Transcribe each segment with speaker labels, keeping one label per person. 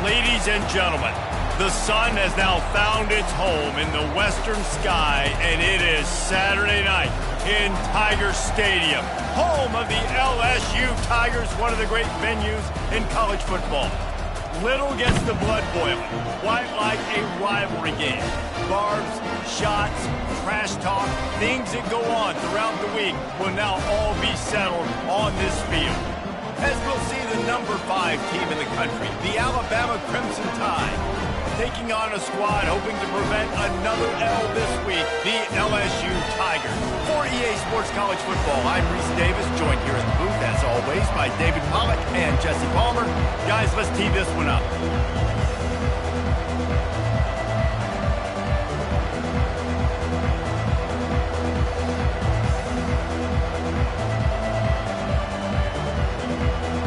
Speaker 1: Ladies and gentlemen, the sun has now found its home in the western sky, and it is Saturday night in Tiger Stadium, home of the LSU Tigers, one of the great venues in college football. Little gets the blood boiling, quite like a rivalry game. Barbs, shots, trash talk, things that go on throughout the week will now all be settled on this field. As we'll see the number 5 team in the country, the Alabama Crimson Tide, taking on a squad hoping to prevent another L this week, the LSU Tigers. For EA Sports College Football, I'm Reese Davis, joined here in the booth, as always, by David Pollack and Jesse Palmer. Guys, let's tee this one up.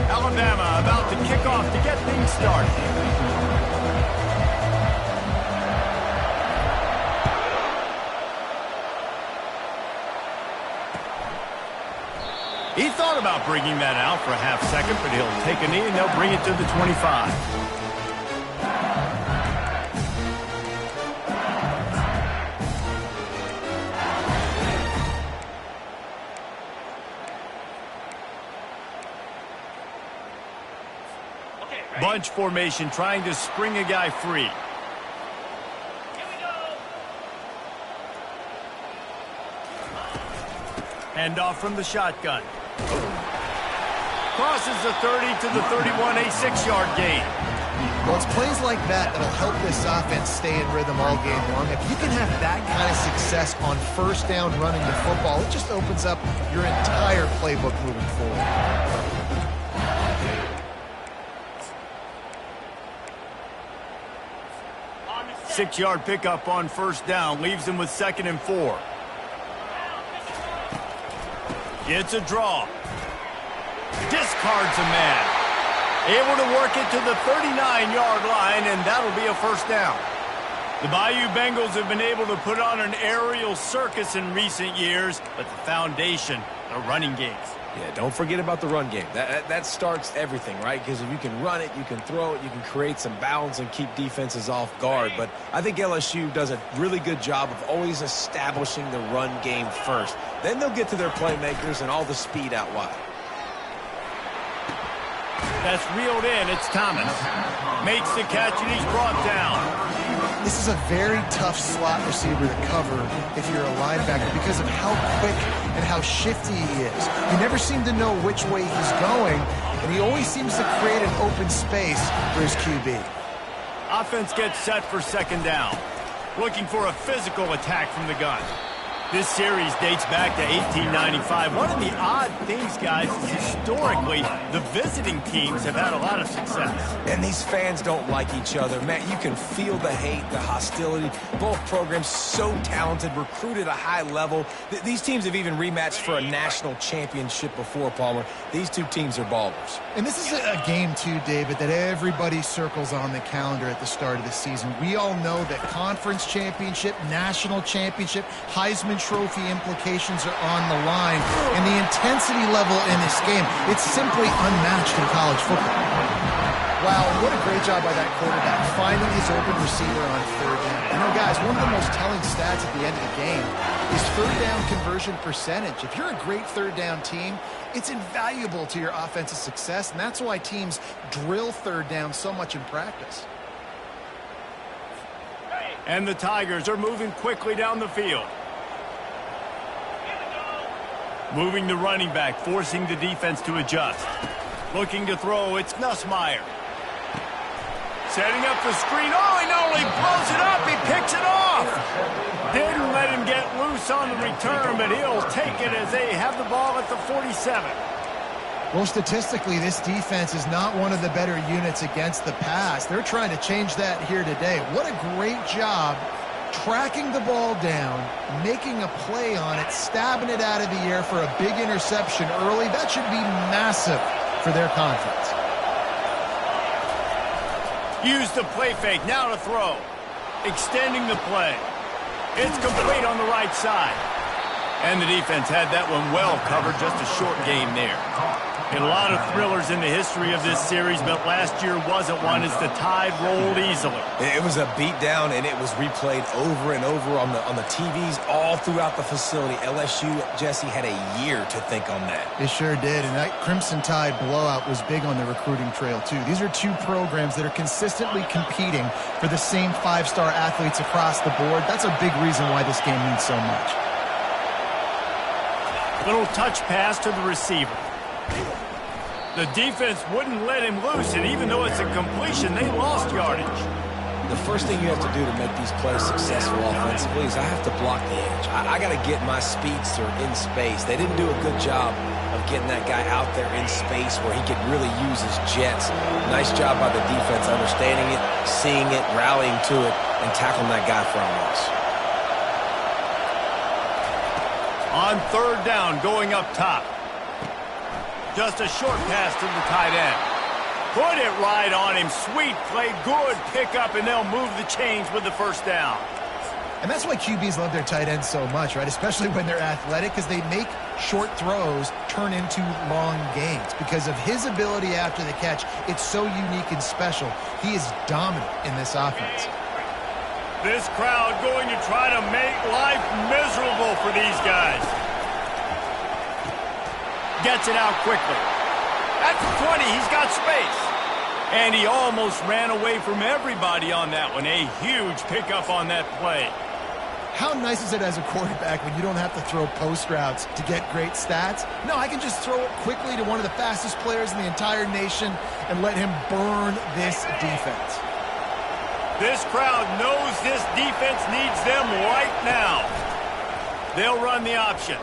Speaker 1: Alabama about to kick off to get things started. He thought about bringing that out for a half second, but he'll take a knee and they'll bring it to the 25. Bunch formation trying to spring a guy free. Here we go. Hand off from the shotgun. Crosses the 30 to the 31, a 6-yard gain.
Speaker 2: Well, it's plays like that that'll help this offense stay in rhythm all game long. If you can have that kind of success on first down running the football, it just opens up your entire playbook moving forward.
Speaker 1: 6-yard pickup on first down, leaves him with 2nd and 4. It's a draw. Discards a man. Able to work it to the 39-yard line, and that'll be a first down. The Bayou Bengals have been able to put on an aerial circus in recent years, but the foundation, the running games.
Speaker 3: Yeah, don't forget about the run game. That starts everything, right? Because if you can run it, you can throw it, you can create some balance and keep defenses off guard. But I think LSU does a really good job of always establishing the run game first. Then they'll get to their playmakers and all the speed out wide.
Speaker 1: That's reeled in. It's Thomas. Makes the catch, and he's brought down.
Speaker 2: This is a very tough slot receiver to cover if you're a linebacker because of how quick and how shifty he is. You never seem to know which way he's going, and he always seems to create an open space for his QB.
Speaker 1: Offense gets set for 2nd down. Looking for a physical attack from the gun. This series dates back to 1895. One of the odd things, guys, is historically the visiting teams have had a lot of success.
Speaker 3: And these fans don't like each other. Man, you can feel the hate, the hostility. Both programs so talented, recruited at a high level. These teams have even rematched for a national championship before, Palmer. These two teams are ballers.
Speaker 2: And this is a game, too, David, that everybody circles on the calendar at the start of the season. We all know that conference championship, national championship, Heisman Trophy implications are on the line, and the intensity level in this game, it's simply unmatched in college football. Wow, what a great job by that quarterback, finding his open receiver on 3rd down. You know, guys, one of the most telling stats at the end of the game is 3rd down conversion percentage. If you're a great 3rd down team, it's invaluable to your offensive success, and that's why teams drill 3rd down so much in practice.
Speaker 1: And the Tigers are moving quickly down the field. Moving the running back, forcing the defense to adjust. Looking to throw, it's Nussmeier. Setting up the screen. Oh, he not only blows it up, he picks it off. Didn't let him get loose on the return, but he'll take it as they have the ball at the 47.
Speaker 2: Well, statistically, this defense is not one of the better units against the pass. They're trying to change that here today. What a great job tracking the ball down, making a play on it, stabbing it out of the air for a big interception early. That should be massive for their conference.
Speaker 1: Use the play fake, now to throw. Extending the play. It's complete on the right side. And the defense had that one well covered, just a short game there. And a lot of thrillers in the history of this series, but last year wasn't one as the tide rolled easily.
Speaker 3: It was a beatdown, and it was replayed over and over on the TVs all throughout the facility. LSU, Jesse, had a year to think on that.
Speaker 2: It sure did, and that Crimson Tide blowout was big on the recruiting trail, too. These are two programs that are consistently competing for the same five-star athletes across the board. That's a big reason why this game means so much.
Speaker 1: Little touch pass to the receiver. The defense wouldn't let him loose, and even though it's a completion, they lost yardage.
Speaker 3: The first thing you have to do to make these plays successful offensively is I have to block the edge. I got to get my speedster in space. They didn't do a good job of getting that guy out there in space where he could really use his jets. Nice job by the defense understanding it, seeing it, rallying to it, and tackling that guy for a loss.
Speaker 1: On third down, going up top. Just a short pass to the tight end. Put it right on him. Sweet play, good pickup, and they'll move the chains with the first down.
Speaker 2: And that's why QBs love their tight ends so much, right? Especially when they're athletic, because they make short throws turn into long gains. Because of his ability after the catch, it's so unique and special. He is dominant in this offense.
Speaker 1: This crowd going to try to make life miserable for these guys. Gets it out quickly. At the 20, he's got space. And he almost ran away from everybody on that one. A huge pickup on that play.
Speaker 2: How nice is it as a quarterback when you don't have to throw post routes to get great stats? No, I can just throw it quickly to one of the fastest players in the entire nation and let him burn this defense.
Speaker 1: This crowd knows this defense needs them right now. They'll run the option.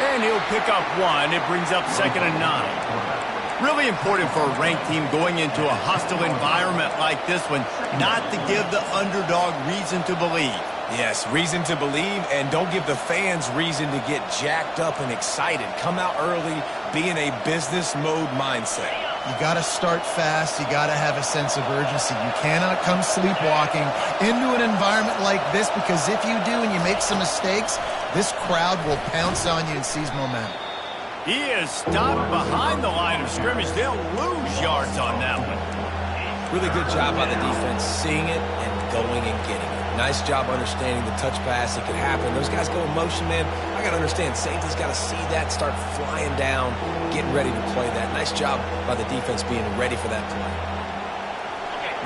Speaker 1: And he'll pick up one. It brings up 2nd and 9. Really important for a ranked team going into a hostile environment like this one, not to give the underdog reason to believe.
Speaker 3: Yes, reason to believe, and don't give the fans reason to get jacked up and excited. Come out early, be in a business mode mindset.
Speaker 2: You got to start fast. You got to have a sense of urgency. You cannot come sleepwalking into an environment like this, because if you do and you make some mistakes, this crowd will pounce on you and seize momentum.
Speaker 1: He is stopped behind the line of scrimmage. They'll lose yards on that one.
Speaker 3: Really good job by the defense, seeing it and going and getting it. Nice job understanding the touch pass. It could happen. Those guys go in motion, man. I got to understand, safety's got to see that, start flying down, getting ready to play that. Nice job by the defense being ready for that play.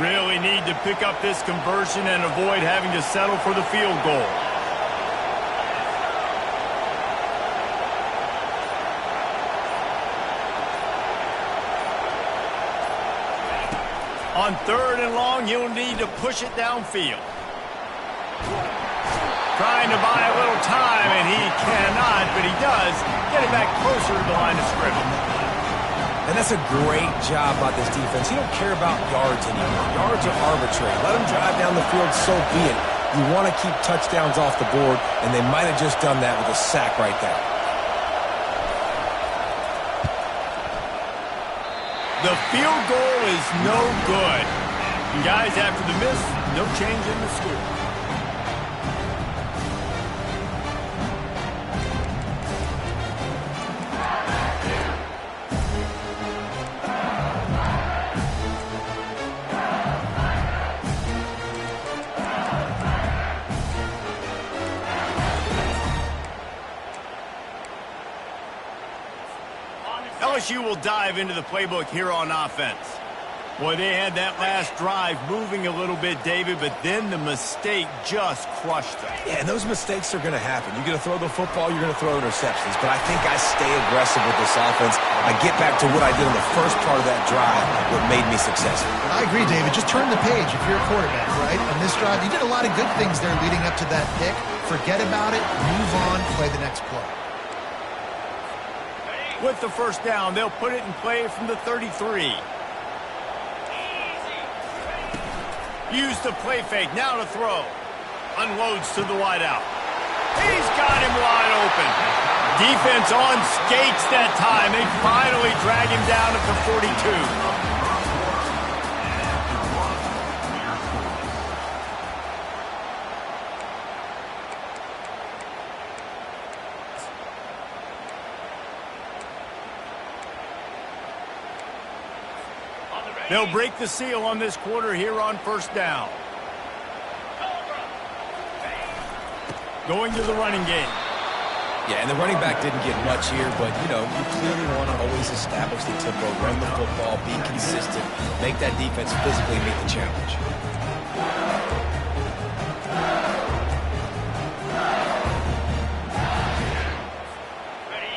Speaker 1: Really need to pick up this conversion and avoid having to settle for the field goal. On 3rd and long, he'll need to push it downfield. Trying to buy a little time, and he cannot, but he does get it back closer to the line of scrimmage.
Speaker 3: And that's a great job by this defense. You don't care about yards anymore. Yards are arbitrary. Let them drive down the field, so be it. You want to keep touchdowns off the board, and they might have just done that with a sack right there.
Speaker 1: The field goal is no good. And guys, after the miss, no change in the score. LSU will dive into the playbook here on offense. Boy, they had that last drive moving a little bit, David, but then the mistake just crushed them.
Speaker 3: Yeah, and those mistakes are going to happen. You're going to throw the football, you're going to throw interceptions, but I think I stay aggressive with this offense. I get back to what I did in the first part of that drive, what made me successful.
Speaker 2: I agree, David. Just turn the page if you're a quarterback, right? On this drive, you did a lot of good things there leading up to that pick. Forget about it, move on, play the next play.
Speaker 1: With the first down, they'll put it in play from the 33. Use the play fake, now to throw. Unloads to the wideout. He's got him wide open. Defense on skates that time. They finally drag him down at the 42. They'll break the seal on this quarter here on first down. Going to the running game.
Speaker 3: Yeah, and the running back didn't get much here, but, you know, you clearly want to always establish the tempo, run the football, be consistent, make that defense physically meet the challenge.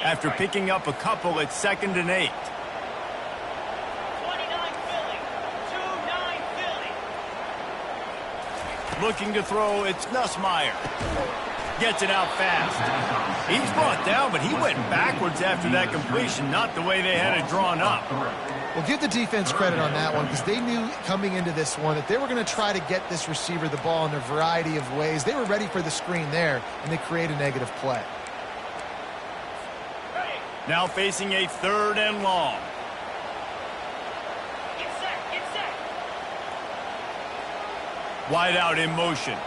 Speaker 1: After picking up a couple, it's 2nd and 8.
Speaker 4: 29 Philly. 2-9 Philly.
Speaker 1: Looking to throw, it's Nussmeier. Gets it out fast. He's brought down, but he went backwards after that completion, not the way they had it drawn up.
Speaker 2: Well, give the defense credit on that one because they knew coming into this one that they were going to try to get this receiver the ball in a variety of ways. They were ready for the screen there, and they create a negative play.
Speaker 1: Now facing a 3rd and long.
Speaker 4: Get set. Get set.
Speaker 1: Wide out in motion.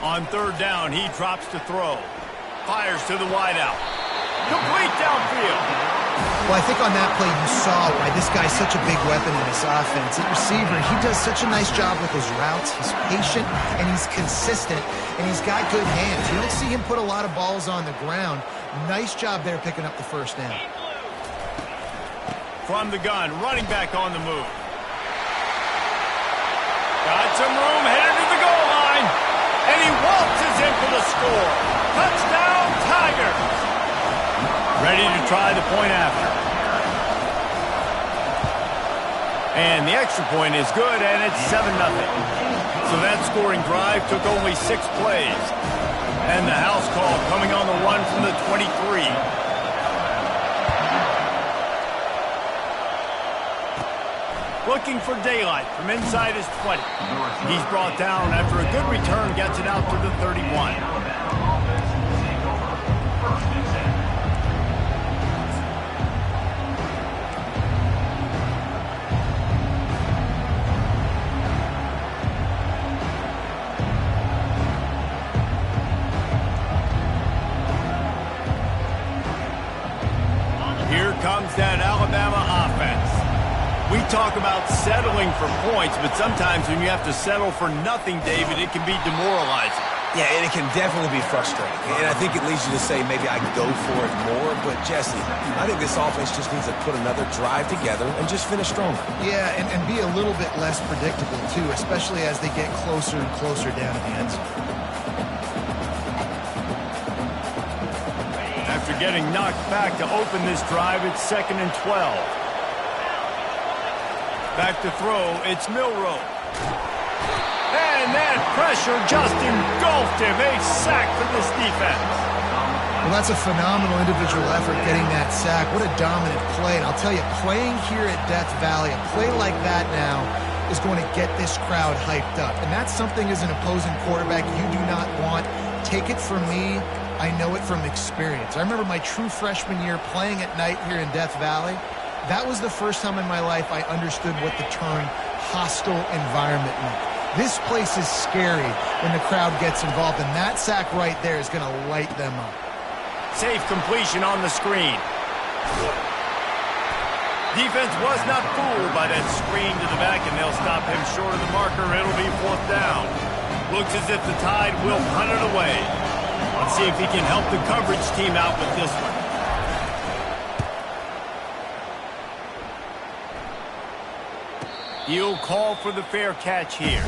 Speaker 1: On 3rd down, he drops to throw. Fires to the wide out. Complete downfield.
Speaker 2: Well, I think on that play you saw why this guy's such a big weapon in this offense. At receiver, he does such a nice job with his routes. He's patient, and he's consistent, and he's got good hands. You don't see him put a lot of balls on the ground. Nice job there picking up the first down.
Speaker 1: From the gun, running back on the move. Got some room, headed to the goal line. And he waltzes in for the score. Touchdown, Tigers. Ready to try the point after. And the extra point is good, and it's 7-0. So that scoring drive took only 6 plays. And the house call coming on the run from the 23. Looking for daylight from inside his 20. He's brought down after a good return, gets it out to the 31. Here comes that Alabama offense. We talk about settling for points, but sometimes when you have to settle for nothing, David, it can be demoralizing.
Speaker 3: Yeah, and it can definitely be frustrating. And I think it leads you to say maybe I go for it more. But, Jesse, I think this offense just needs to put another drive together and just finish stronger.
Speaker 2: Yeah, and be a little bit less predictable, too, especially as they get closer and closer down to the end zone.
Speaker 1: After getting knocked back to open this drive, it's 2nd and 12. Back to throw, it's Milroe. And that pressure just engulfed him. A sack for this defense.
Speaker 2: Well, that's a phenomenal individual effort getting that sack. What a dominant play. And I'll tell you, playing here at Death Valley, a play like that now is going to get this crowd hyped up. And that's something as an opposing quarterback you do not want. Take it from me. I know it from experience. I remember my true freshman year playing at night here in Death Valley. That was the first time in my life I understood what the term hostile environment meant. This place is scary when the crowd gets involved, and that sack right there is going to light them up.
Speaker 1: Safe completion on the screen. Defense was not fooled by that screen to the back, and they'll stop him short of the marker. It'll be 4th down. Looks as if the Tide will punt it away. Let's see if he can help the coverage team out with this one. He'll call for the fair catch here.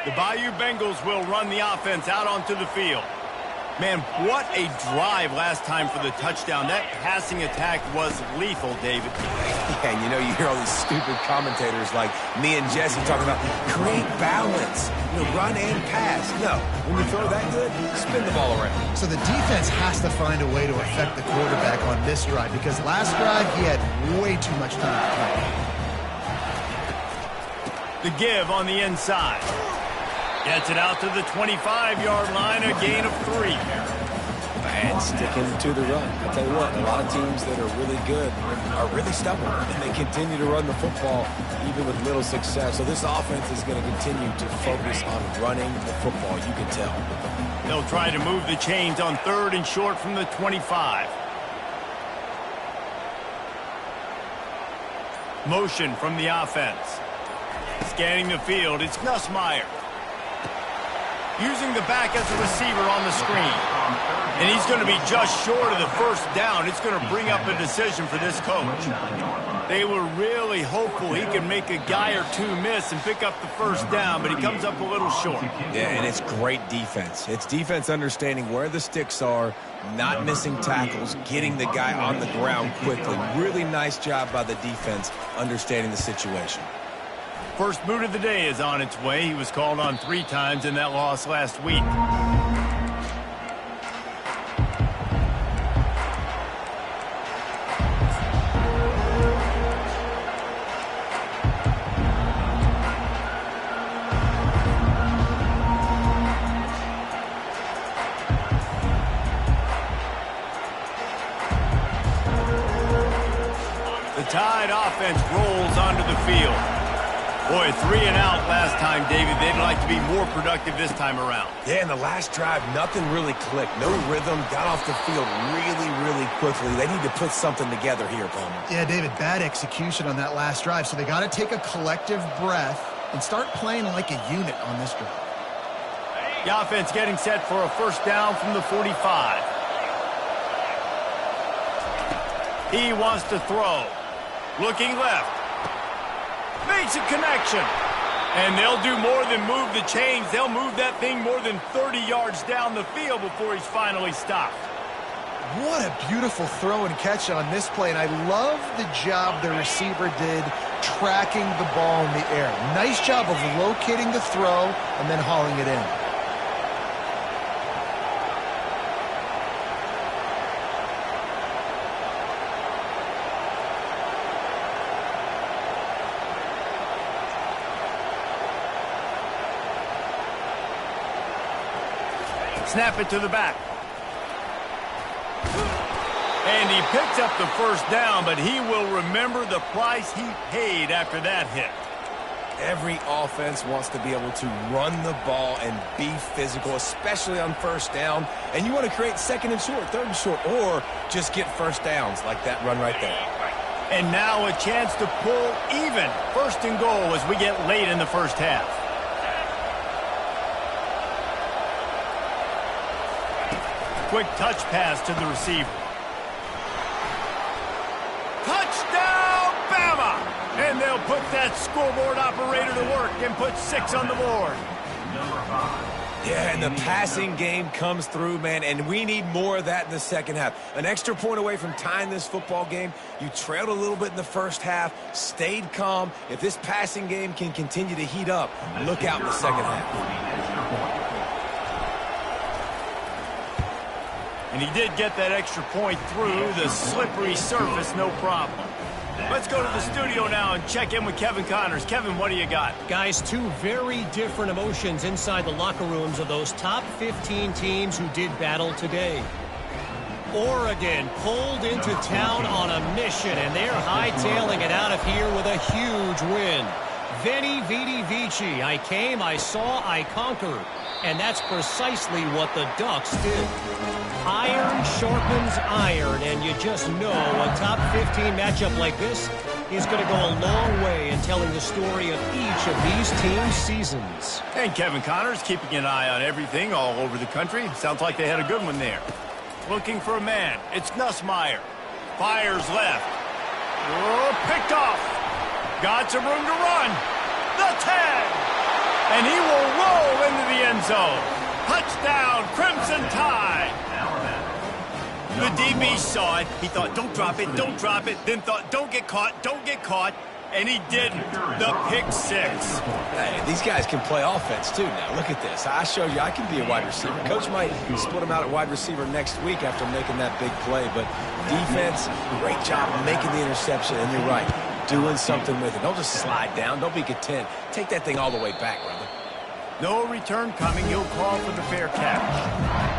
Speaker 1: The Bayou Bengals will run the offense out onto the field. Man, what a drive last time for the touchdown. That passing attack was lethal, David.
Speaker 3: Yeah, and you know, you hear all these stupid commentators like me and Jesse talking about create balance, you know, run and pass. No, when you throw that good, spin the ball around.
Speaker 2: So the defense has to find a way to affect the quarterback on this drive because last drive he had way too much time to play.
Speaker 1: The give on the inside. Gets it out to the 25-yard line, a gain of 3.
Speaker 3: And sticking to the run. I'll tell you what, a lot of teams that are really good are really stubborn, and they continue to run the football even with little success. So this offense is going to continue to focus on running the football, you can tell.
Speaker 1: They'll try to move the chains on 3rd and short from the 25. Motion from the offense. Scanning the field, it's Nussmeier. Using the back as a receiver on the screen. And he's going to be just short of the first down. It's going to bring up a decision for this coach. They were really hopeful he could make a guy or two miss and pick up the first down, but he comes up a little short.
Speaker 3: Yeah, and it's great defense. It's defense understanding where the sticks are, not missing tackles, getting the guy on the ground quickly. Really nice job by the defense understanding the situation.
Speaker 1: First boot of the day is on its way. He was called on 3 times in that loss last week. The Tide offense rolls onto the field. Boy, 3 and out last time, David. They'd like to be more productive this time around.
Speaker 3: Yeah, in the last drive, nothing really clicked. No rhythm, got off the field really quickly. They need to put something together here, Palmer.
Speaker 2: Yeah, David, bad execution on that last drive. So they got to take a collective breath and start playing like a unit on this drive.
Speaker 1: The offense getting set for a first down from the 45. He wants to throw. Looking left. Makes a connection. And they'll do more than move the chains. They'll move that thing more than 30 yards down the field before he's finally stopped.
Speaker 2: What a beautiful throw and catch on this play. And I love the job the receiver did tracking the ball in the air. Nice job of locating the throw and then hauling it in.
Speaker 1: Snap it to the back. And he picks up the first down, but he will remember the price he paid after that hit.
Speaker 3: Every offense wants to be able to run the ball and be physical, especially on first down. And you want to create 2nd and short, 3rd and short, or just get first downs like that run right there.
Speaker 1: And now a chance to pull even. 1st and goal as we get late in the first half. Quick touch pass to the receiver. Touchdown, Bama! And they'll put that scoreboard operator to work and put 6 on the board.
Speaker 3: Yeah, and the passing game comes through, man, and we need more of that in the second half. An extra point away from tying this football game. You trailed a little bit in the first half, stayed calm. If this passing game can continue to heat up, look out in the second half.
Speaker 1: And he did get that extra point through the slippery surface, no problem. Let's go to the studio now and check in with Kevin Connors. Kevin, what do you got?
Speaker 5: Guys, 2 very different emotions inside the locker rooms of those top 15 teams who did battle today. Oregon pulled into town on a mission, and they're hightailing it out of here with a huge win. Veni, vidi, vici. I came, I saw, I conquered. And that's precisely what the Ducks did. Iron sharpens iron, and you just know a top 15 matchup like this is going to go a long way in telling the story of each of these teams' seasons.
Speaker 1: And Kevin Connors keeping an eye on everything all over the country. Sounds like they had a good one there. Looking for a man. It's Nussmeier. Fires left. Oh, picked off. Got some room to run. The 10. And he will roll into the end zone. Touchdown, Crimson Tide. The DB saw it. He thought, don't drop it, don't drop it. Then thought, don't get caught, don't get caught. And he didn't. The pick 6.
Speaker 3: Hey, these guys can play offense, too, now. Look at this. I showed you I can be a wide receiver. Coach might split him out at wide receiver next week after making that big play. But defense, great job making the interception. And you're right, doing something with it. Don't just slide down. Don't be content. Take that thing all the way back, brother.
Speaker 1: No return coming. He'll call for the fair catch.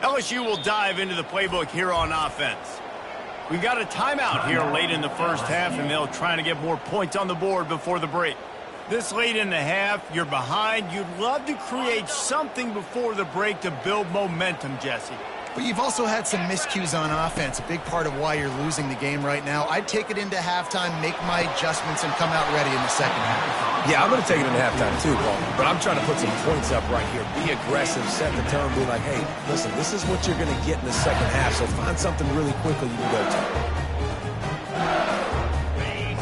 Speaker 1: LSU will dive into the playbook here on offense. We got a timeout here late in the first half, and they'll try to get more points on the board before the break. This late in the half, you're behind. You'd love to create something before the break to build momentum, Jesse.
Speaker 2: But you've also had some miscues on offense, a big part of why you're losing the game right now. I'd take it into halftime, make my adjustments, and come out ready in the second half.
Speaker 3: Yeah, I'm going to take it into halftime too, Paul. But I'm trying to put some points up right here. Be aggressive, set the tone, be like, hey, listen, this is what you're going to get in the second half, so find something really quickly you can go to.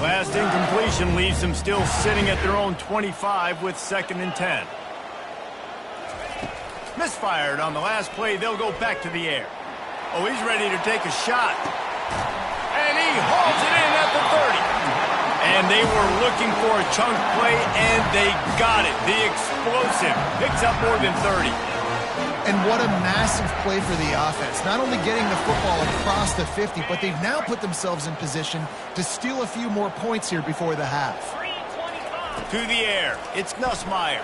Speaker 1: Last incompletion leaves them still sitting at their own 25 with 2nd and 10. Misfired on the last play. They'll go back to the air. Oh, he's ready to take a shot. And he hauls it in at the 30. And they were looking for a chunk play, and they got it. The explosive picks up more than 30.
Speaker 2: And what a massive play for the offense. Not only getting the football across the 50, but they've now put themselves in position to steal a few more points here before the half.
Speaker 1: To the air. It's Ncaa.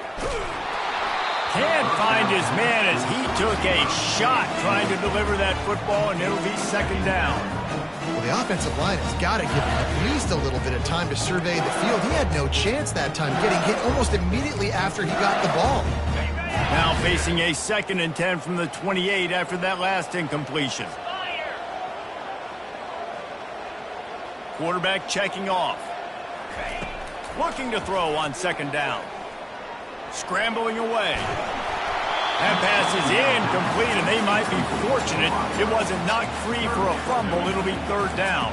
Speaker 1: Can't find his man as he took a shot trying to deliver that football, and it'll be 2nd down.
Speaker 2: Well, the offensive line has got to give him at least a little bit of time to survey the field. He had no chance that time, getting hit almost immediately after he got the ball.
Speaker 1: Now facing a 2nd and 10 from the 28 after that last incompletion. Quarterback checking off. Looking to throw on 2nd down. Scrambling away. That pass is incomplete, and they might be fortunate it wasn't knocked free for a fumble. It'll be 3rd down.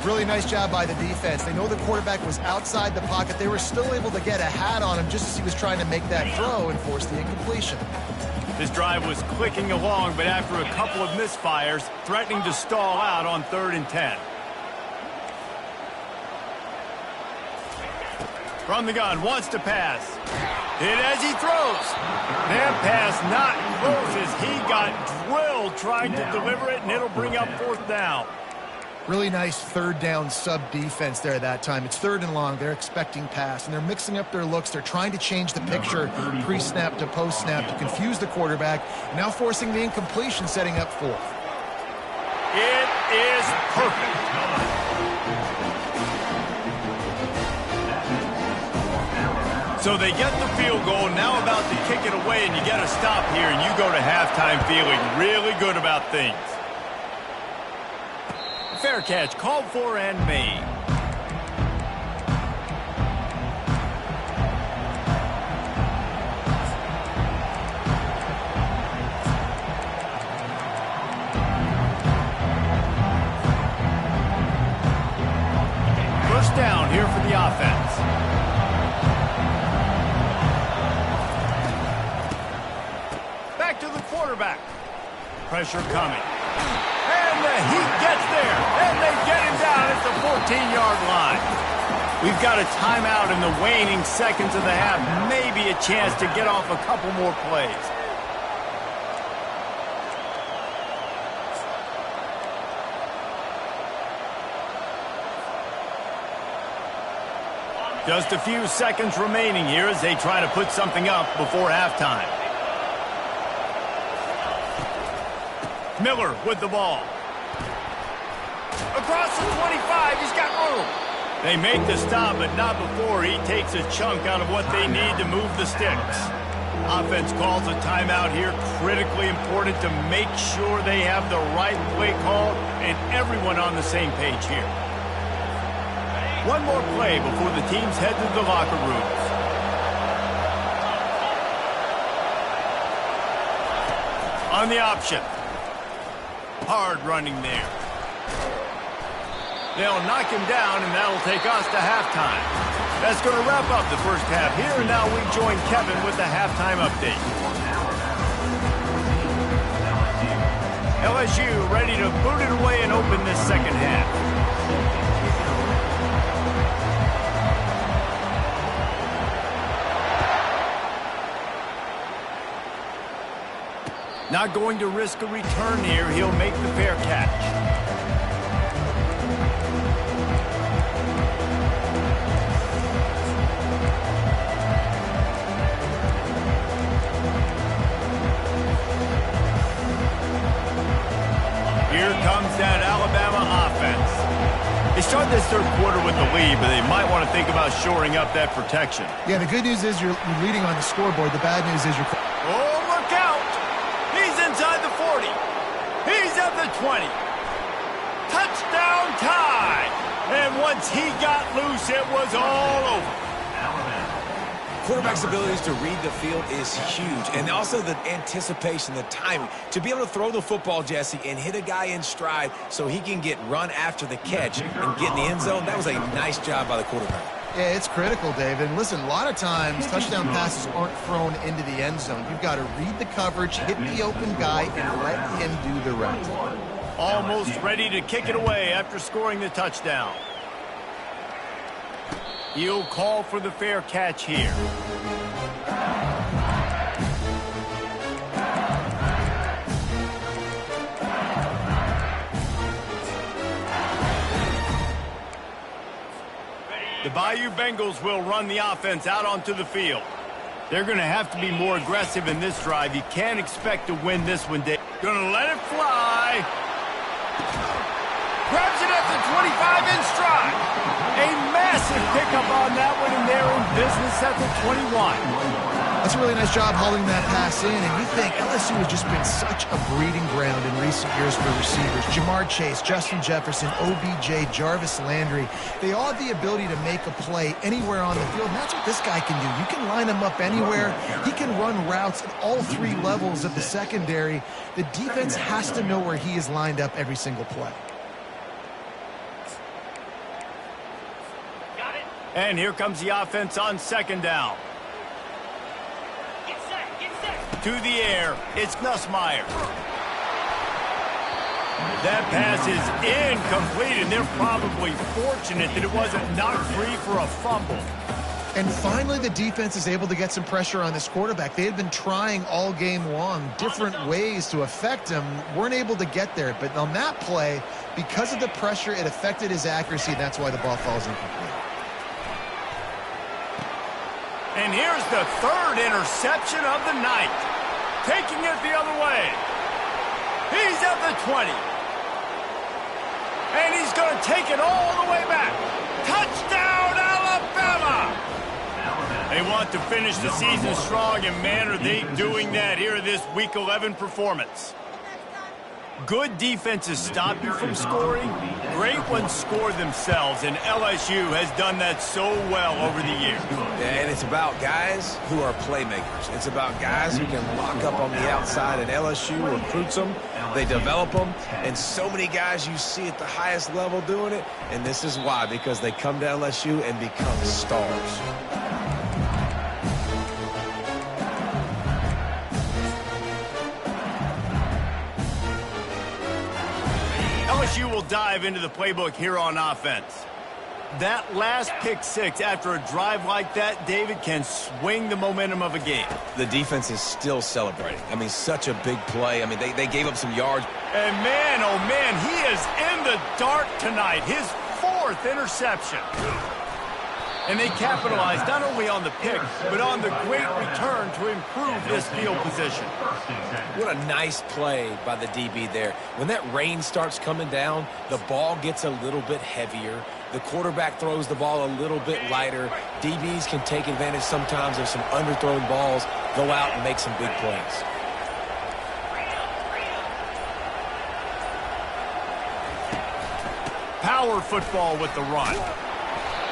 Speaker 2: Really nice job by the defense. They know the quarterback was outside the pocket. They were still able to get a hat on him just as he was trying to make that throw and force the incompletion.
Speaker 1: This drive was clicking along, but after a couple of misfires, threatening to stall out on 3rd and 10. From the gun, wants to pass. Hit as he throws. That pass not close as he got drilled trying to deliver it, and it'll bring up 4th down.
Speaker 2: Really nice 3rd down sub-defense there that time. It's 3rd and long. They're expecting pass, and they're mixing up their looks. They're trying to change the picture pre-snap to post-snap to confuse the quarterback, now forcing the incompletion, setting up 4th.
Speaker 1: It is perfect. So they get the field goal, now about to kick it away, and you get a stop here, and you go to halftime feeling really good about things. Fair catch, called for and made. First down here for the offense. To the quarterback. Pressure coming. And the heat gets there. And they get him down at the 14-yard line. We've got a timeout in the waning seconds of the half. Maybe a chance to get off a couple more plays. Just a few seconds remaining here as they try to put something up before halftime. Miller with the ball. Across the 25, he's got room. They make the stop, but not before he takes a chunk out of what they need to move the sticks. Offense calls a timeout here. Critically important to make sure they have the right play call and everyone on the same page here. One more play before the teams head to the locker rooms. On the option. Hard running there. They'll knock him down, and that'll take us to halftime. That's going to wrap up the first half here, and now we join Kevin with the halftime update. LSU ready to boot it away and open this second half. Not going to risk a return here. He'll make the fair catch. think about shoring up that protection.
Speaker 2: Yeah, the good news is you're leading on the scoreboard. The bad news is you're...
Speaker 1: Oh, look out! He's inside the 40. He's at the 20. Touchdown tie! And once he got loose, it was all over.
Speaker 3: Quarterback's abilities to read the field is huge, and also the anticipation, the timing. To be able to throw the football, Jesse, and hit a guy in stride so he can get run after the catch and get in the end zone, that was a nice job by the quarterback.
Speaker 2: Yeah, it's critical, David. And listen, a lot of times touchdown passes aren't thrown into the end zone. You've got to read the coverage, hit the open guy, and let him do the rest.
Speaker 1: Almost ready to kick it away after scoring the touchdown. He'll call for the fair catch here. The Bayou Bengals will run the offense out onto the field. They're going to have to be more aggressive in this drive. You can't expect to win this one, Dave. Going to let it fly. Grabs it at the 25 in stride. A massive pickup on that one, and they're in business at the 21.
Speaker 2: That's a really nice job holding that pass in, and you think LSU has just been such a breeding ground in recent years for receivers. Jamar Chase, Justin Jefferson, OBJ, Jarvis Landry, they all have the ability to make a play anywhere on the field, and that's what this guy can do. You can line him up anywhere. He can run routes at all three levels of the secondary. The defense has to know where he is lined up every single play.
Speaker 1: And here comes the offense on second down.
Speaker 4: Get set, get set.
Speaker 1: To the air, it's Nussmeier. That pass is incomplete, and they're probably fortunate that it wasn't knocked free for a fumble.
Speaker 2: And finally, the defense is able to get some pressure on this quarterback. They had been trying all game long different ways to affect him, weren't able to get there. But on that play, because of the pressure, it affected his accuracy, and that's why the ball falls incomplete.
Speaker 1: And here's the third interception of the night. Taking it the other way. He's at the 20. And he's going to take it all the way back. Touchdown, Alabama! They want to finish the season strong, and man, are they doing that here in this Week 11 performance. Good defenses stop you from scoring. Great ones score themselves, and LSU has done that so well over the years.
Speaker 3: Yeah, and it's about guys who are playmakers. It's about guys who can lock up on the outside, and LSU recruits them. They develop them, and so many guys you see at the highest level doing it, and this is why, because they come to LSU and become stars.
Speaker 1: LSU will dive into the playbook here on offense. That last pick six after a drive like that, David, can swing the momentum of a game.
Speaker 3: The defense is still celebrating. I mean, such a big play. I mean, they gave up some yards.
Speaker 1: And man, oh man, he is in the dark tonight. His fourth interception. And they capitalized not only on the pick, but on the great return to improve this field position.
Speaker 3: What a nice play by the DB there. When that rain starts coming down, the ball gets a little bit heavier. The quarterback throws the ball a little bit lighter. DBs can take advantage sometimes of some underthrown balls, go out and make some big plays.
Speaker 1: Power football with the run.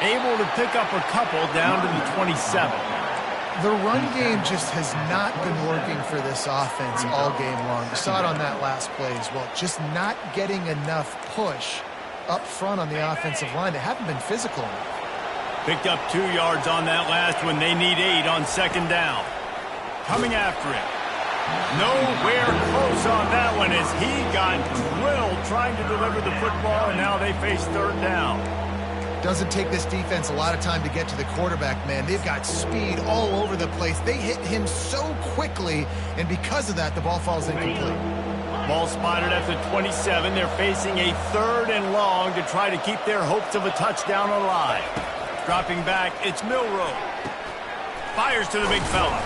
Speaker 1: Able to pick up a couple down to the 27.
Speaker 2: The run game just has not been working for this offense all game long. You saw it on that last play as well. Just not getting enough push up front on the offensive line. They haven't been physical enough.
Speaker 1: Picked up 2 yards on that last one. They need 8 on second down. Coming after it. Nowhere close on that one as he got drilled trying to deliver the football, and now they face third down.
Speaker 2: Doesn't take this defense a lot of time to get to the quarterback, man. They've got speed all over the place. They hit him so quickly, and because of that, the ball falls incomplete.
Speaker 1: Ball spotted at the 27. They're facing a 3rd and long to try to keep their hopes of a touchdown alive. Dropping back, it's Milroe. Fires to the big fella.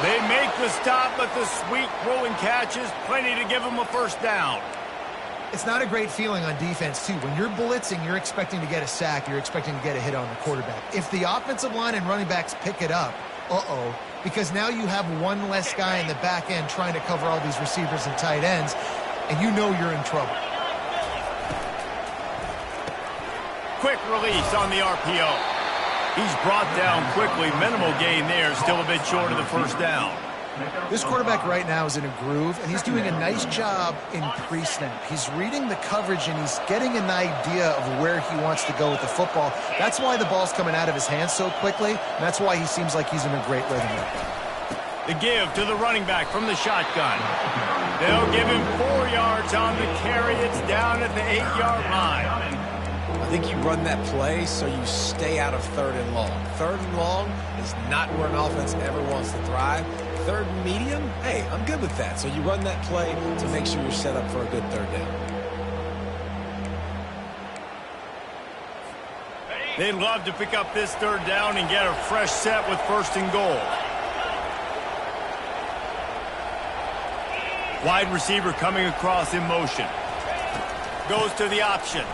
Speaker 1: They make the stop, but the sweet rolling catch is plenty to give them a first down.
Speaker 2: It's not a great feeling on defense, too. When you're blitzing, you're expecting to get a sack. You're expecting to get a hit on the quarterback. If the offensive line and running backs pick it up, because now you have one less guy in the back end trying to cover all these receivers and tight ends, and you know you're in trouble.
Speaker 1: Quick release on the RPO. He's brought down quickly. Minimal gain there. Still a bit short of the first down.
Speaker 2: This quarterback right now is in a groove, and he's doing a nice job in pre-snap. He's reading the coverage, and he's getting an idea of where he wants to go with the football. That's why the ball's coming out of his hands so quickly, and that's why he seems like he's in a great rhythm right now.
Speaker 1: The give to the running back from the shotgun. They'll give him 4 yards on the carry. It's down at the 8-yard line.
Speaker 3: I think you run that play so you stay out of 3rd and long. 3rd and long is not where an offense ever wants to thrive. 3rd and medium, hey, I'm good with that. So you run that play to make sure you're set up for a good 3rd down.
Speaker 1: They'd love to pick up this 3rd down and get a fresh set with 1st and goal. Wide receiver coming across in motion. Goes to the option.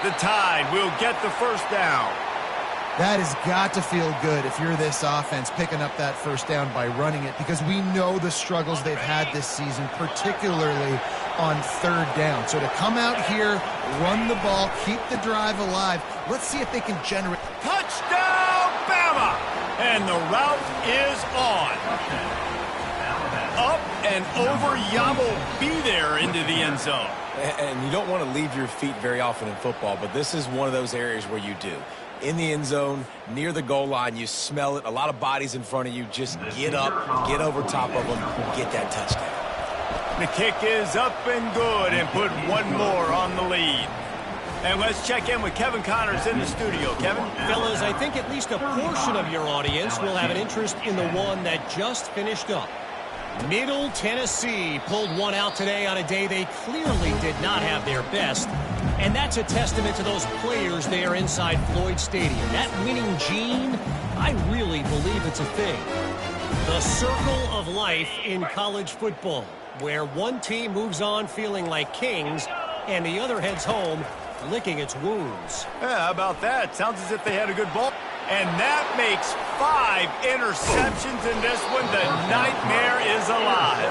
Speaker 1: The Tide will get the 1st down.
Speaker 2: That has got to feel good if you're this offense picking up that 1st down by running it, because we know the struggles they've had this season, particularly on 3rd down. So to come out here, run the ball, keep the drive alive, let's see if they can generate.
Speaker 1: Touchdown, Bama! And the route is on. Up and over, Yabo be there into the end zone.
Speaker 3: And you don't want to leave your feet very often in football, but this is one of those areas where you do. In the end zone, near the goal line, you smell it. A lot of bodies in front of you. Just get up, get over top of them, get that touchdown.
Speaker 1: The kick is up and good, and put one more on the lead. And let's check in with Kevin Connors in the studio. Kevin?
Speaker 5: Fellas, I think at least a portion of your audience will have an interest in the one that just finished up. Middle Tennessee pulled one out today on a day they clearly did not have their best. And that's a testament to those players there inside Floyd Stadium. That winning gene, I really believe it's a thing. The circle of life in college football, where one team moves on feeling like kings and the other heads home licking its wounds.
Speaker 1: Yeah, how about that? Sounds as if they had a good ball. And that makes 5 interceptions in this one. The nightmare is alive.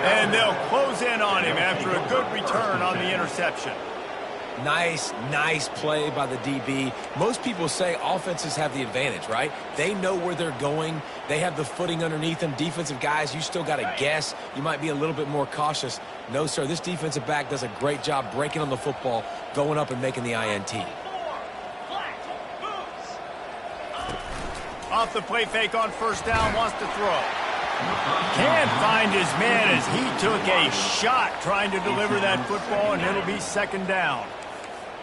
Speaker 1: And they'll close in on him after a good return on the interception.
Speaker 3: Nice play by the DB. Most people say offenses have the advantage, right? They know where they're going. They have the footing underneath them. Defensive guys, you still got to guess. You might be a little bit more cautious. No, sir, this defensive back does a great job breaking on the football, going up and making the INT.
Speaker 1: Off the play fake on 1st down, wants to throw. Can't find his man as he took a shot trying to deliver that football, and it'll be 2nd down.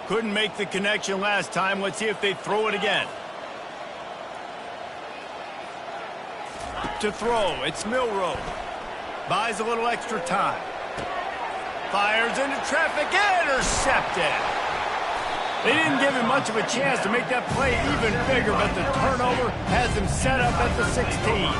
Speaker 1: Couldn't make the connection last time. Let's see if they throw it again. To throw, it's Milroe. Buys a little extra time. Fires into traffic, intercepted. They didn't give him much of a chance to make that play even bigger, but the turnover has him set up at the 16.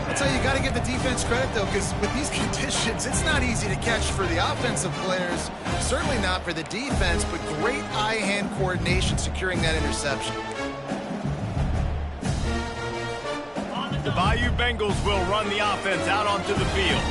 Speaker 2: That's how you got to give the defense credit, though, because with these conditions, it's not easy to catch for the offensive players. Certainly not for the defense, but great eye-hand coordination securing that interception.
Speaker 1: The Bayou Bengals will run the offense out onto the field.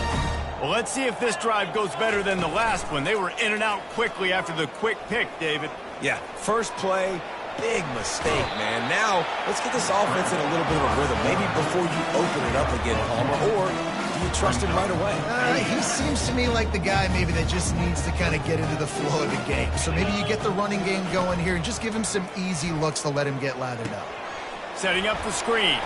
Speaker 1: Well, let's see if this drive goes better than the last one. They were in and out quickly after the quick pick, David.
Speaker 3: Yeah, first play, big mistake, man. Now, let's get this offense in a little bit of a rhythm. Maybe before you open it up again, Palmer, or do you trust him right away?
Speaker 2: He seems to me like the guy maybe that just needs to kind of get into the flow of the game. So maybe you get the running game going here and just give him some easy looks to let him get lathered up.
Speaker 1: Setting up the screen.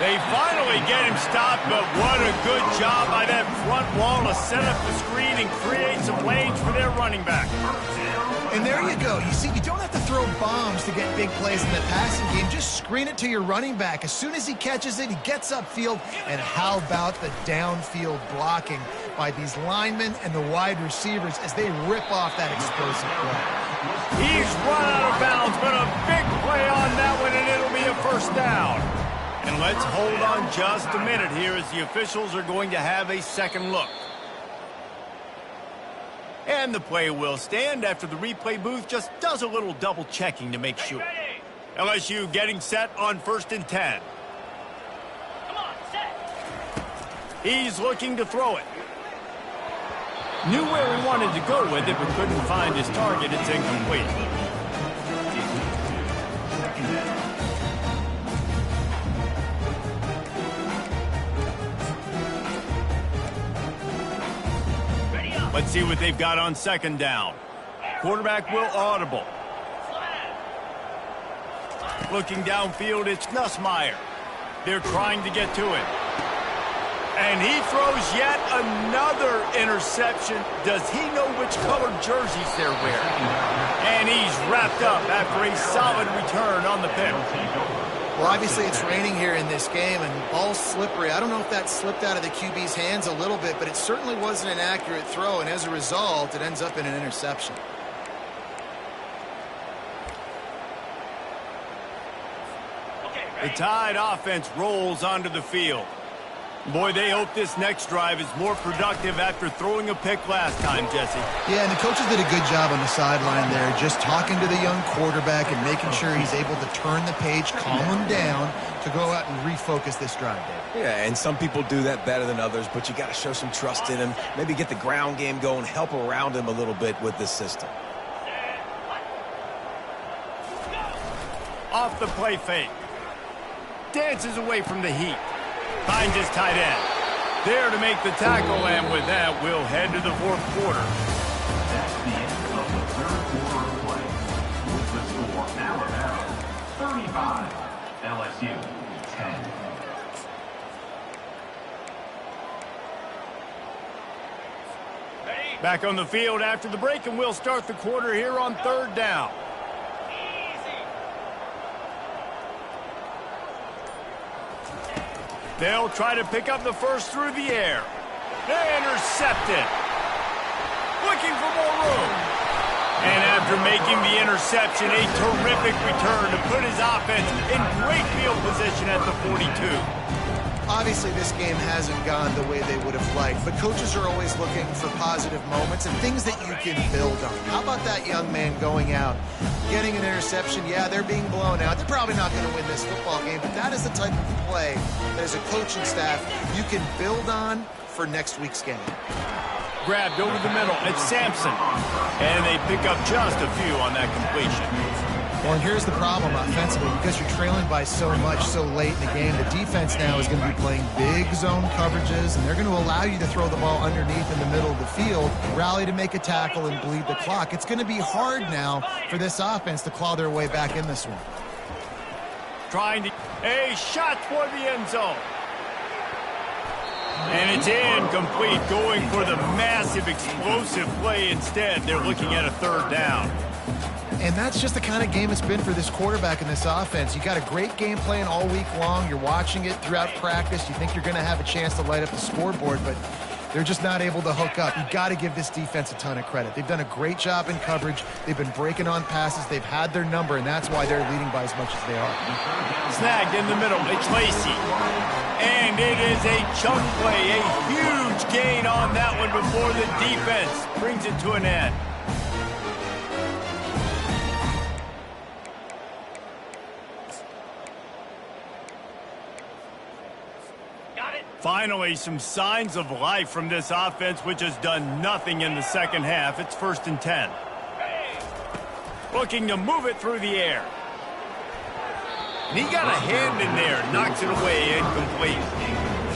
Speaker 1: They finally get him stopped, but what a good job by that front wall to set up the screen and create some lanes for their running back.
Speaker 2: And there you go. You see, you don't have to throw bombs to get big plays in the passing game. Just screen it to your running back. As soon as he catches it, he gets upfield. And how about the downfield blocking by these linemen and the wide receivers as they rip off that explosive play.
Speaker 1: He's run out of bounds, but a big play on that one, and it'll be a 1st down. And let's hold on just a minute here as the officials are going to have a second look. And the play will stand after the replay booth just does a little double checking to make sure. LSU getting set on 1st and 10.
Speaker 4: Come on, set.
Speaker 1: He's looking to throw it. Knew where he wanted to go with it, but couldn't find his target. It's incomplete. Let's see what they've got on 2nd down. Quarterback will audible. Looking downfield, it's Nussmeier. They're trying to get to it. And he throws yet another interception. Does he know which colored jerseys they're wearing? And he's wrapped up after a solid return on the pick.
Speaker 2: Well, obviously it's raining here in this game, and the ball's slippery. I don't know if that slipped out of the QB's hands a little bit, but it certainly wasn't an accurate throw, and as a result, it ends up in an interception.
Speaker 1: The Tide offense rolls onto the field. Boy, they hope this next drive is more productive after throwing a pick last time, Jesse.
Speaker 2: Yeah, and the coaches did a good job on the sideline there, just talking to the young quarterback and making sure he's able to turn the page, calm him down to go out and refocus this drive, Dave.
Speaker 3: Yeah, and some people do that better than others, but you got to show some trust in him. Maybe get the ground game going, help around him a little bit with this system.
Speaker 1: Off the play fake. Dances away from the heat. Finds his tight end. There to make the tackle, and with that, we'll head to the 4th quarter.
Speaker 6: That's the end of the 3rd quarter of play. With the score, Alabama 35, LSU 10.
Speaker 1: Back on the field after the break, and we'll start the quarter here on 3rd down. They'll try to pick up the first through the air. They intercepted. Looking for more room. And after making the interception, a terrific return to put his offense in great field position at the 42.
Speaker 2: Obviously, this game hasn't gone the way they would have liked, but coaches are always looking for positive moments and things that you can build on. How about that young man going out, getting an interception? Yeah, they're being blown out. They're probably not going to win this football game, but that is the type of play that as a coaching staff you can build on for next week's game.
Speaker 1: Grabbed over the middle. It's Sampson. And they pick up just a few on that completion.
Speaker 2: Well, and here's the problem offensively. Because you're trailing by so much so late in the game, the defense now is going to be playing big zone coverages, and they're going to allow you to throw the ball underneath in the middle of the field, rally to make a tackle, and bleed the clock. It's going to be hard now for this offense to claw their way back in this one.
Speaker 1: Trying to... A shot for the end zone. And it's incomplete, going for the massive explosive play instead. They're looking at a 3rd down.
Speaker 2: And that's just the kind of game it's been for this quarterback in this offense. You got a great game plan all week long. You're watching it throughout practice. You think you're going to have a chance to light up the scoreboard, but they're just not able to hook up. You've got to give this defense a ton of credit. They've done a great job in coverage. They've been breaking on passes. They've had their number, and that's why they're leading by as much as they are.
Speaker 1: Snagged in the middle. It's Lacey. And it is a chunk play. A huge gain on that one before the defense brings it to an end. Finally, some signs of life from this offense, which has done nothing in the second half. It's 1st and 10. Looking to move it through the air. And he got a hand in there, knocks it away, incomplete.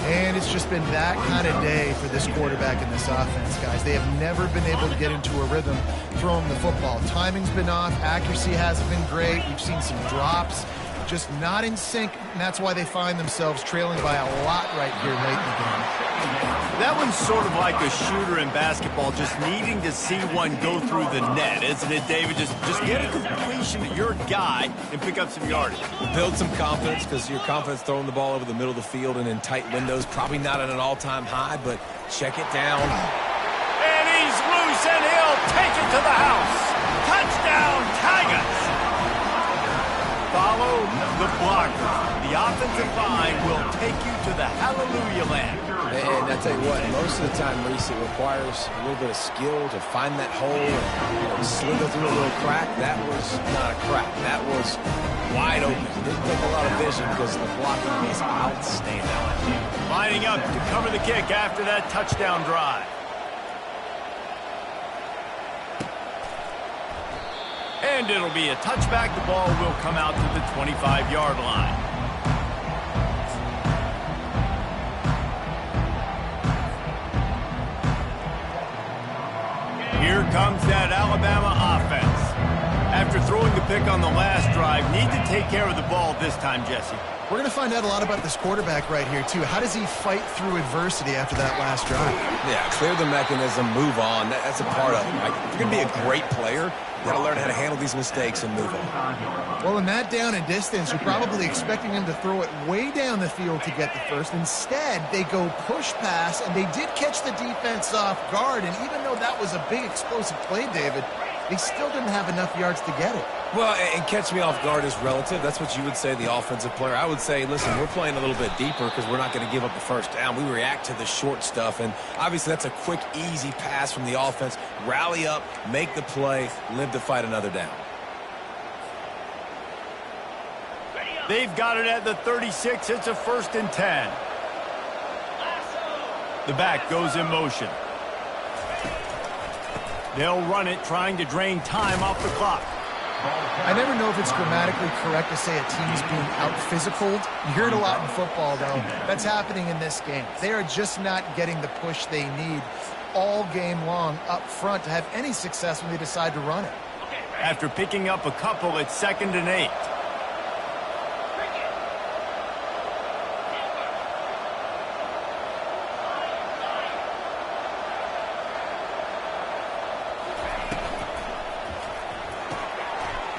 Speaker 2: And it's just been that kind of day for this quarterback in this offense, guys. They have never been able to get into a rhythm throwing the football. Timing's been off. Accuracy hasn't been great. We've seen some drops. Just not in sync, and that's why they find themselves trailing by a lot right here late in the game.
Speaker 1: That one's sort of like a shooter in basketball, just needing to see one go through the net, isn't it, David? Just get a completion to your guy and pick up some yardage.
Speaker 3: Build some confidence, because your confidence throwing the ball over the middle of the field and in tight windows, probably not at an all-time high, but check it down.
Speaker 1: And he's loose, and he'll take it to the house. Touchdown, Tigers! Follow the blockers. The offensive line will take you to the hallelujah land.
Speaker 3: And I tell you what, most of the time, Reese, it requires a little bit of skill to find that hole and slither through a little crack. That was not a crack. That was wide open. Didn't take a lot of vision because the blocking was outstanding.
Speaker 1: Lining up to cover the kick after that touchdown drive. And it'll be a touchback. The ball will come out to the 25-yard line. Here comes that Alabama offense. After throwing the pick on the last drive, need to take care of the ball this time, Jesse.
Speaker 2: We're going to find out a lot about this quarterback right here, too. How does he fight through adversity after that last drive?
Speaker 3: Yeah, clear the mechanism, move on. That's a part of it. Right? If you're going to be a great player, you got to learn how to handle these mistakes and move on.
Speaker 2: Well, in that down and distance, you're probably expecting him to throw it way down the field to get the first. Instead, they go push pass, and they did catch the defense off guard. And even though that was a big explosive play, David, they still didn't have enough yards to get it.
Speaker 3: Well, and catch me off guard is relative. That's what you would say, the offensive player. I would say, listen, we're playing a little bit deeper because we're not going to give up the first down. We react to the short stuff, and obviously that's a quick, easy pass from the offense. Rally up, make the play, live to fight another down.
Speaker 1: They've got it at the 36. It's a 1st and 10. The back goes in motion. They'll run it, trying to drain time off the clock.
Speaker 2: I never know if it's grammatically correct to say a team is being out-physicaled. You hear it a lot in football, though. That's happening in this game. They are just not getting the push they need all game long up front to have any success when they decide to run it.
Speaker 1: After picking up a couple, it's 2nd and 8.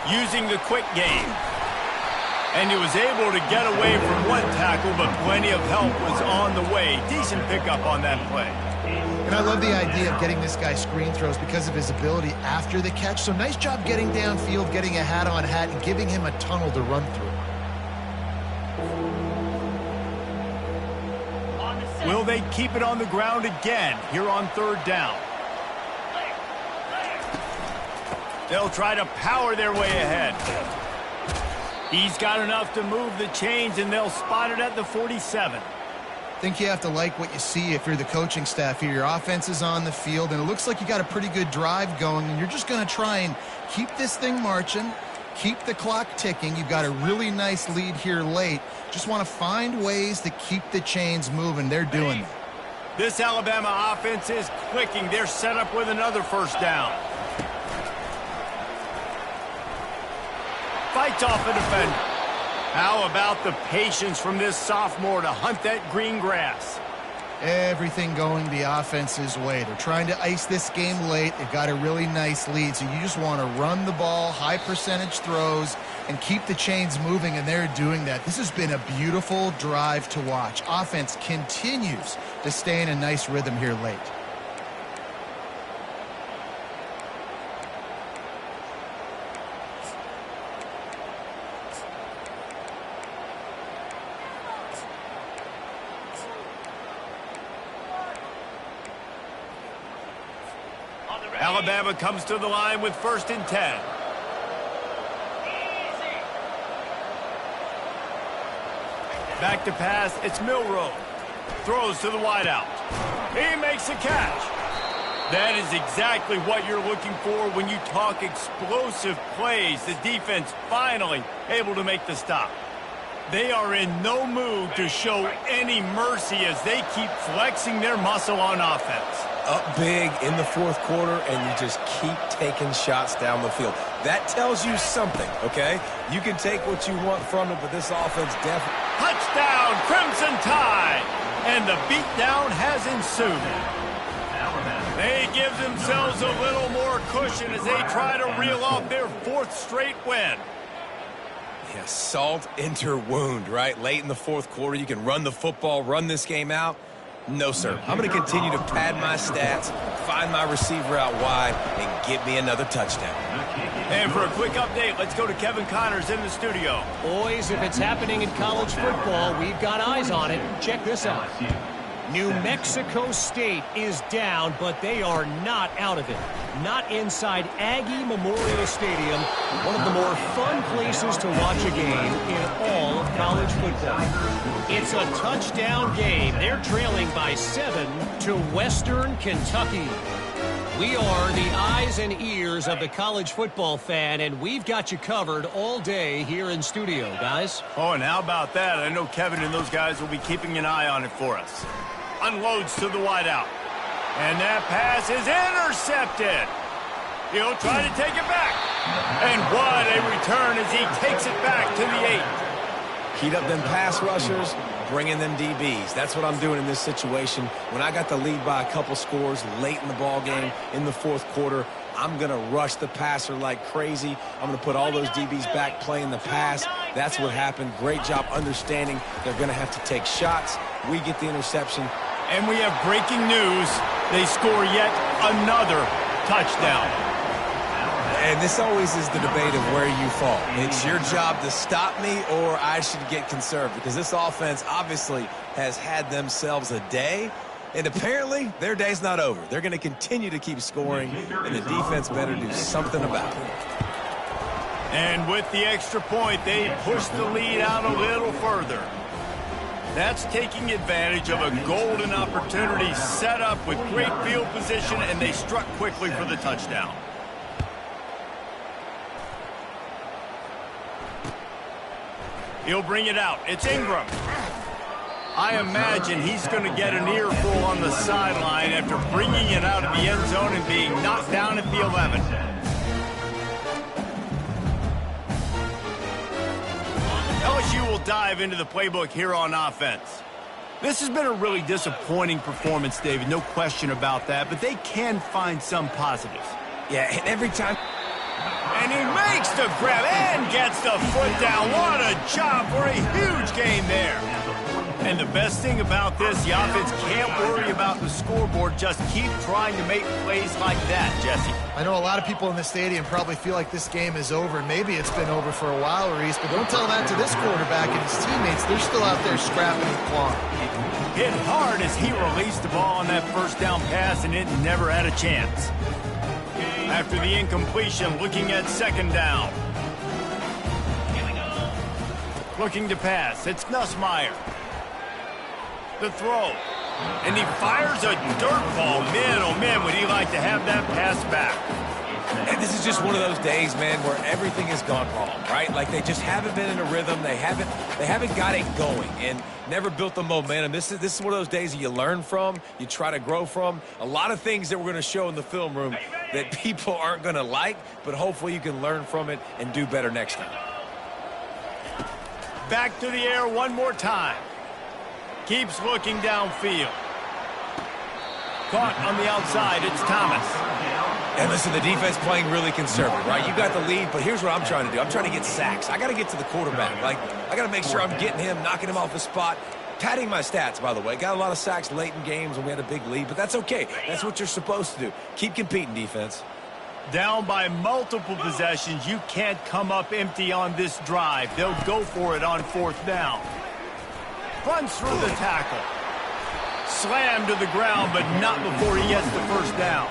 Speaker 1: Using the quick game. And he was able to get away from one tackle, but plenty of help was on the way. Decent pickup on that play.
Speaker 2: And I love the idea of getting this guy screen throws because of his ability after the catch. So nice job getting downfield, getting a hat-on-hat, and giving him a tunnel to run through.
Speaker 1: Will they keep it on the ground again here on 3rd down? They'll try to power their way ahead. He's got enough to move the chains, and they'll spot it at the 47.
Speaker 2: I think you have to like what you see if you're the coaching staff here. Your offense is on the field, and it looks like you got a pretty good drive going, and you're just going to try and keep this thing marching, keep the clock ticking. You've got a really nice lead here late. Just want to find ways to keep the chains moving. They're doing it.
Speaker 1: This Alabama offense is clicking. They're set up with another 1st down. Fights off a defender. How about the patience from this sophomore to hunt that green grass?
Speaker 2: Everything going the offense's way. They're trying to ice this game late. They've got a really nice lead, so you just want to run the ball, high percentage throws, and keep the chains moving, and they're doing that. This has been a beautiful drive to watch. Offense continues to stay in a nice rhythm here late.
Speaker 1: Alabama comes to the line with 1st and 10. Back to pass, it's Milroe. Throws to the wideout. He makes a catch. That is exactly what you're looking for when you talk explosive plays. The defense finally able to make the stop. They are in no mood to show any mercy as they keep flexing their muscle on offense.
Speaker 3: Up big in the 4th quarter, and you just keep taking shots down the field. That tells you something, okay? You can take what you want from it, but this offense definitely...
Speaker 1: Touchdown, Crimson Tide! And the beatdown has ensued. They give themselves a little more cushion as they try to reel off their 4th straight win.
Speaker 3: Yeah, salt into wound, right? Late in the 4th quarter, you can run the football, run this game out. No, sir. I'm going to continue to pad my stats, find my receiver out wide, and get me another touchdown.
Speaker 1: And for a quick update, let's go to Kevin Connors in the studio.
Speaker 5: Boys, if it's happening in college football, we've got eyes on it. Check this out. New Mexico State is down, but they are not out of it. Not inside Aggie Memorial Stadium, one of the more fun places to watch a game in all of college football. It's a touchdown game. They're trailing by 7 to Western Kentucky. We are the eyes and ears of the college football fan, and we've got you covered all day here in studio, guys.
Speaker 1: Oh, and how about that? I know Kevin and those guys will be keeping an eye on it for us. Unloads to the wideout. And that pass is intercepted. He'll try to take it back. And what a return as he takes it back to the 8.
Speaker 3: Heat up them pass rushers, bring in them DBs. That's what I'm doing in this situation. When I got the lead by a couple scores late in the ball game, in the fourth quarter, I'm going to rush the passer like crazy. I'm going to put all those DBs back playing the pass. That's what happened. Great job understanding they're going to have to take shots. We get the interception.
Speaker 1: And we have breaking news. They score yet another touchdown.
Speaker 3: And this always is the debate of where you fall. It's your job to stop me, or I should get conserved, because this offense obviously has had themselves a day, and apparently their day's not over. They're going to continue to keep scoring, and the defense better do something about it.
Speaker 1: And with the extra point, they push the lead out a little further. That's taking advantage of a golden opportunity set up with great field position, and they struck quickly for the touchdown. He'll bring it out. It's Ingram. I imagine he's going to get an earful on the sideline after bringing it out of the end zone and being knocked down at the 11. LSU will dive into the playbook here on offense. This has been a really disappointing performance, David, no question about that, but they can find some positives.
Speaker 3: Yeah, and every time...
Speaker 1: And he makes the grab and gets the foot down. What a job for a huge gain there. And the best thing about this, the offense can't worry about the scoreboard. Just keep trying to make plays like that, Jesse.
Speaker 2: I know a lot of people in the stadium probably feel like this game is over. Maybe it's been over for a while, Reese, but don't tell that to this quarterback and his teammates. They're still out there scrapping and clawing.
Speaker 1: Hit hard as he released the ball on that first down pass, and it never had a chance. After the incompletion, looking at second down. Looking to pass. It's Nussmeier. The throw. And he fires a dirt ball. Man, oh man, would he like to have that pass back.
Speaker 3: And this is just one of those days, man, where everything has gone wrong, right? Like they just haven't been in a rhythm. They haven't got it going and never built the momentum. This is one of those days that you learn from, you try to grow from. A lot of things that we're going to show in the film room that people aren't going to like, but hopefully you can learn from it and do better next time.
Speaker 1: Back to the air one more time. Keeps looking downfield. Caught on the outside. It's Thomas.
Speaker 3: And listen, the defense playing really conservative, right? You got the lead, but here's what I'm trying to do. I'm trying to get sacks. I got to get to the quarterback. Like, I got to make sure I'm getting him, knocking him off the spot. Padding my stats, by the way. Got a lot of sacks late in games when we had a big lead, but that's okay. That's what you're supposed to do. Keep competing, defense.
Speaker 1: Down by multiple possessions. You can't come up empty on this drive. They'll go for it on fourth down. Runs through the tackle. Slammed to the ground, but not before he gets the first down.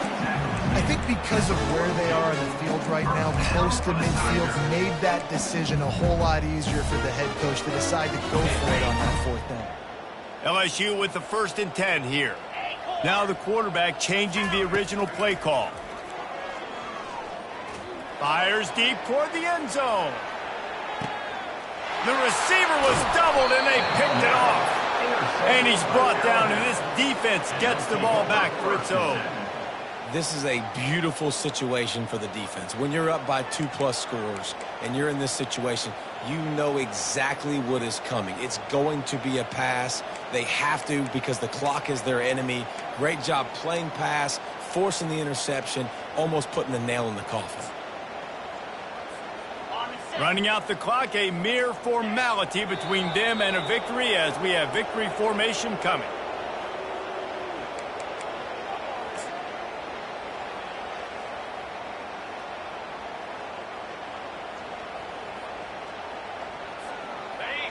Speaker 2: I think because of where they are in the field right now, close to midfield, made that decision a whole lot easier for the head coach to decide to go for it on that fourth down.
Speaker 1: LSU with the 1st and 10 here. Now the quarterback changing the original play call. Fires deep toward the end zone. The receiver was doubled, and they picked it off. And he's brought down, and this defense gets the ball back for its own.
Speaker 3: This is a beautiful situation for the defense. When you're up by 2+ scores and you're in this situation, you know exactly what is coming. It's going to be a pass. They have to because the clock is their enemy. Great job playing pass, forcing the interception, almost putting the nail in the coffin.
Speaker 1: Running out the clock, a mere formality between them and a victory as we have victory formation coming.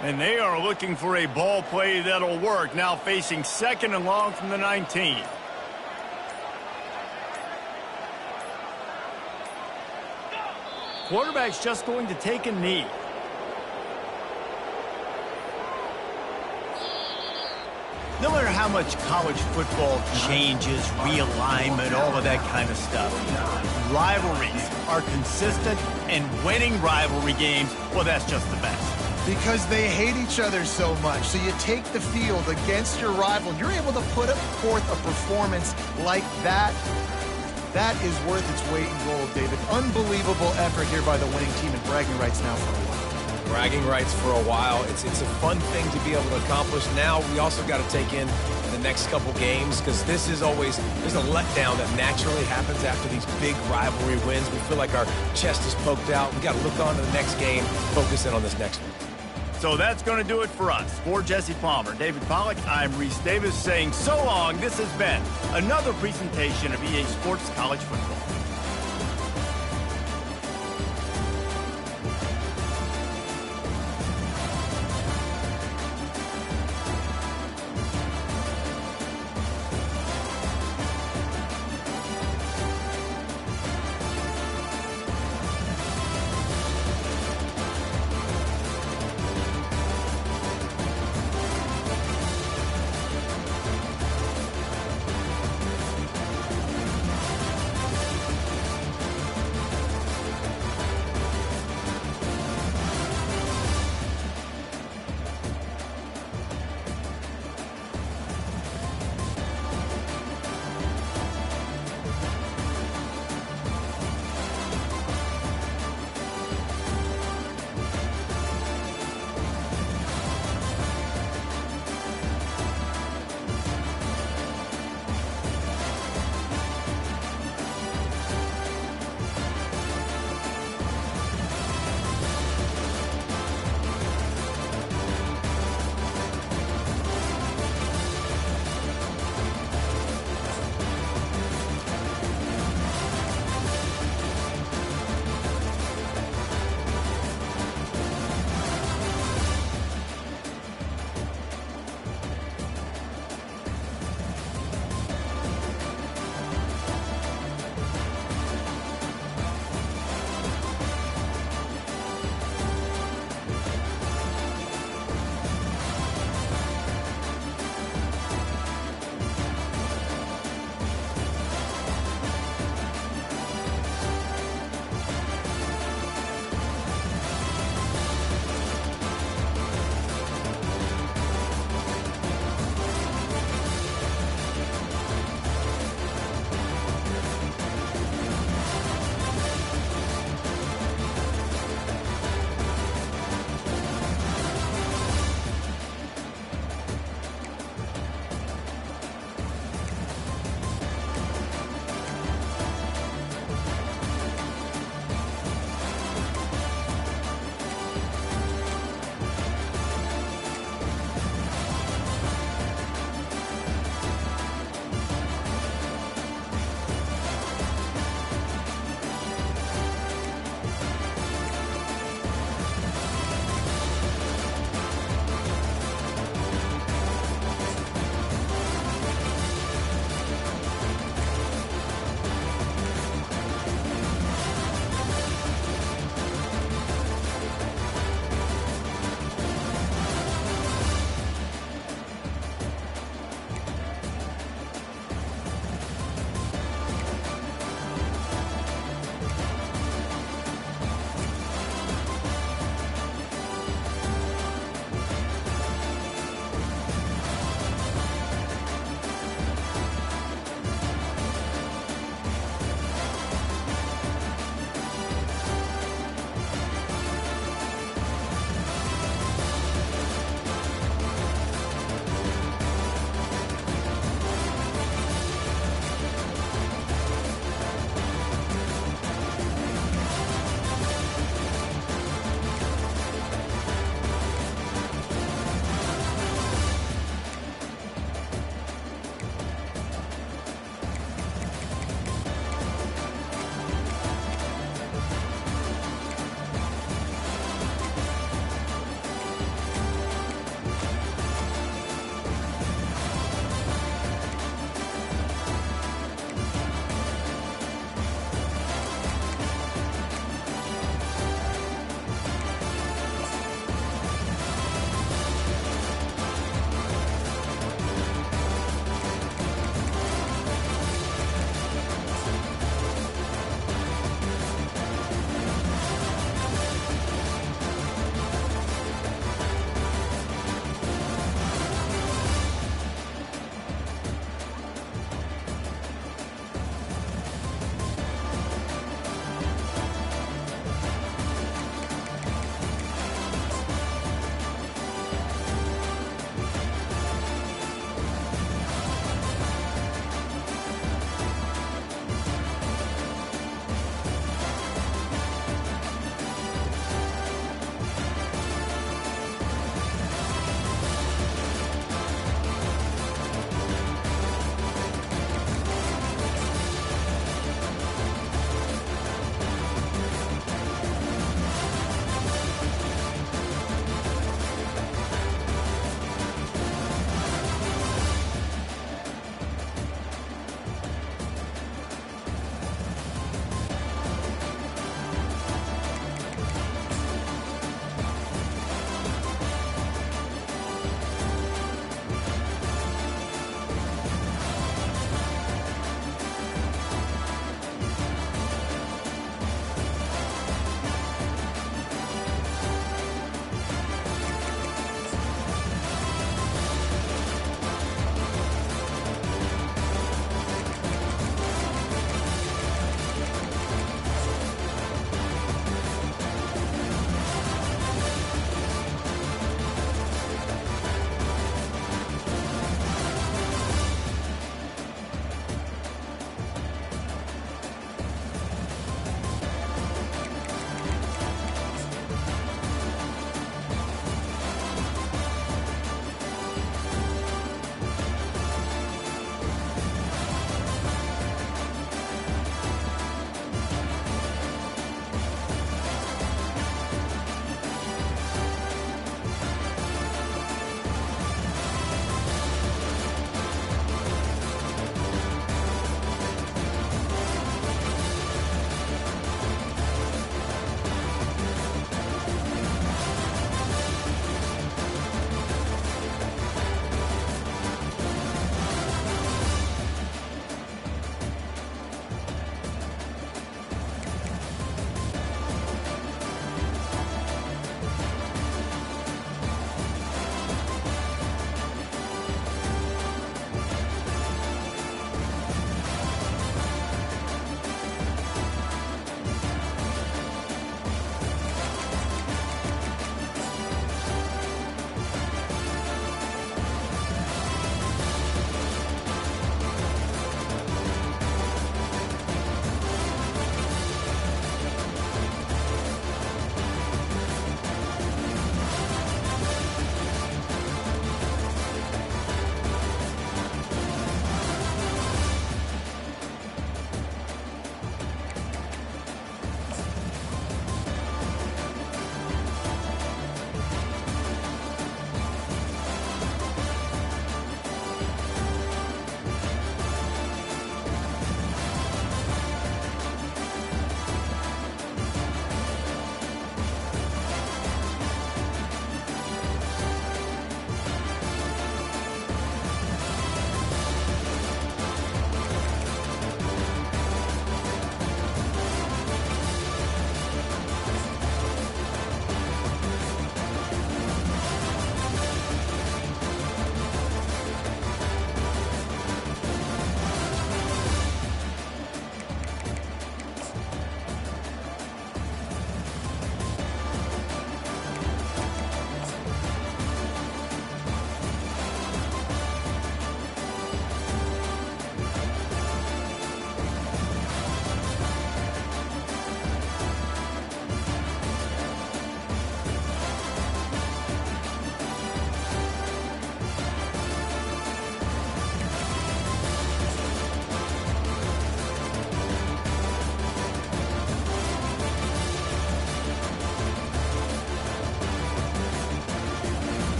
Speaker 1: And they are looking for a ball play that'll work. Now facing 2nd and long from the 19. Quarterback's just going to take a knee. No matter how much college football changes, realignment, all of that kind of stuff, rivalries are consistent, and winning rivalry games, well, that's just the best.
Speaker 2: Because they hate each other so much. So you take the field against your rival, and you're able to put forth a performance like that. That is worth its weight in gold, David. Unbelievable effort here by the winning team, and bragging rights now for a while.
Speaker 3: Bragging rights for a while. It's a fun thing to be able to accomplish. Now we also got to take in the next couple games, because this is always, there's a letdown that naturally happens after these big rivalry wins. We feel like our chest is poked out. We got to look on to the next game, focus in on this next one.
Speaker 1: So that's going to do it for us. For Jesse Palmer, David Pollack, I'm Reese Davis saying so long. This has been another presentation of EA Sports College Football.